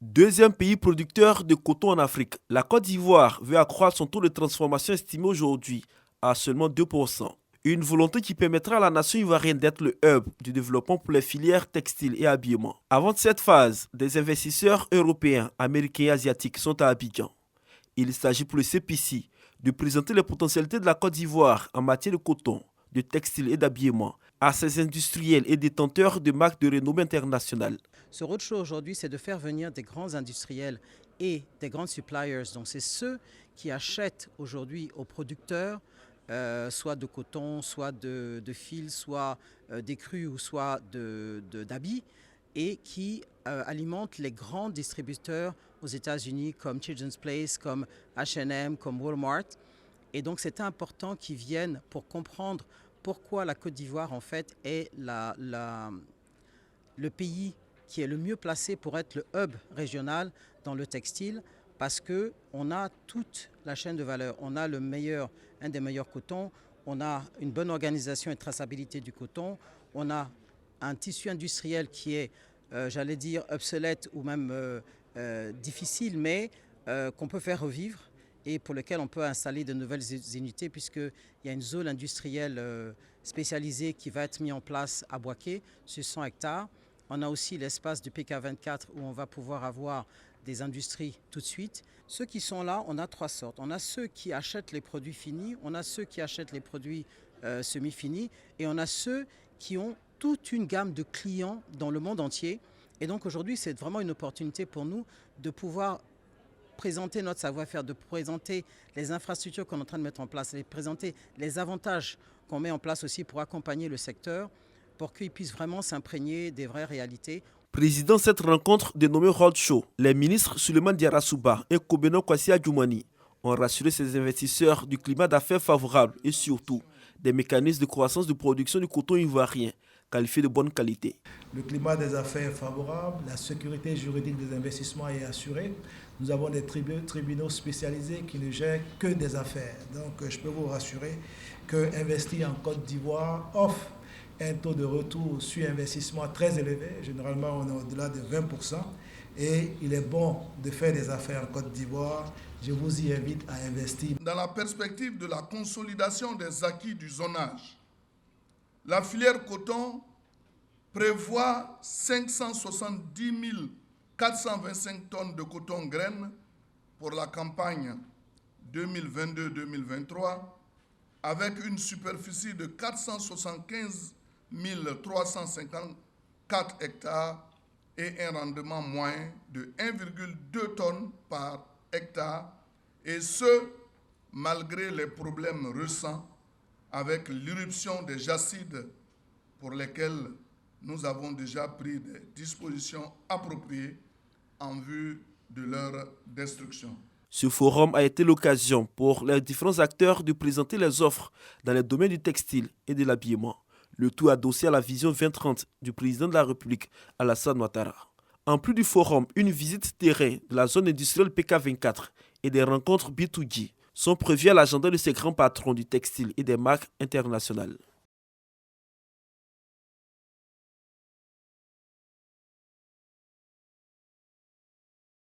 Deuxième pays producteur de coton en Afrique, la Côte d'Ivoire veut accroître son taux de transformation estimé aujourd'hui à seulement 2%. Une volonté qui permettra à la nation ivoirienne d'être le hub du développement pour les filières textiles et habillement. Avant cette phase, des investisseurs européens, américains et asiatiques sont à Abidjan. Il s'agit pour le CPC de présenter les potentialités de la Côte d'Ivoire en matière de coton, de textile et d'habillement à ses industriels et détenteurs de marques de renommée internationale. Ce roadshow aujourd'hui, c'est de faire venir des grands industriels et des grands suppliers. Donc c'est ceux qui achètent aujourd'hui aux producteurs, soit de coton, soit de fil, soit des crus ou soit d'habits, et qui alimentent les grands distributeurs aux États-Unis comme Children's Place, comme H&M, comme Walmart. Et donc c'est important qu'ils viennent pour comprendre pourquoi la Côte d'Ivoire en fait est le pays qui est le mieux placé pour être le hub régional dans le textile, parce qu'on a toute la chaîne de valeur. On a un des meilleurs cotons, on a une bonne organisation et traçabilité du coton, on a un tissu industriel qui est, j'allais dire, obsolète ou même difficile, mais qu'on peut faire revivre et pour lequel on peut installer de nouvelles unités, puisqu'il y a une zone industrielle spécialisée qui va être mise en place à Boaké sur 100 hectares. On a aussi l'espace du PK24 où on va pouvoir avoir des industries tout de suite. Ceux qui sont là, on a trois sortes. On a ceux qui achètent les produits finis, on a ceux qui achètent les produits semi-finis et on a ceux qui ont toute une gamme de clients dans le monde entier. Et donc aujourd'hui, c'est vraiment une opportunité pour nous de pouvoir présenter notre savoir-faire, de présenter les infrastructures qu'on est en train de mettre en place, de présenter les avantages qu'on met en place aussi pour accompagner le secteur, pour qu'ils puissent vraiment s'imprégner des vraies réalités. Président de cette rencontre dénommée Roadshow, les ministres Souleymane Diarra-Souba et Kobeno Kwasi Adjoumani ont rassuré ces investisseurs du climat d'affaires favorable et surtout des mécanismes de croissance de production du coton ivoirien qualifié de bonne qualité. Le climat des affaires est favorable, la sécurité juridique des investissements est assurée. Nous avons des tribunaux spécialisés qui ne gèrent que des affaires. Donc je peux vous rassurer qu'investir en Côte d'Ivoire offre un taux de retour sur investissement très élevé. Généralement, on est au-delà de 20%. Et il est bon de faire des affaires en Côte d'Ivoire. Je vous y invite à investir. Dans la perspective de la consolidation des acquis du zonage, la filière coton prévoit 570 425 tonnes de coton graines pour la campagne 2022-2023 avec une superficie de 475 354 hectares et un rendement moyen de 1,2 tonnes par hectare, et ce, malgré les problèmes récents avec l'irruption des jacides pour lesquels nous avons déjà pris des dispositions appropriées en vue de leur destruction. Ce forum a été l'occasion pour les différents acteurs de présenter les offres dans les domaines du textile et de l'habillement. Le tout adossé à la vision 2030 du président de la République, Alassane Ouattara. En plus du forum, une visite terrain de la zone industrielle PK24 et des rencontres B2G sont prévues à l'agenda de ces grands patrons du textile et des marques internationales.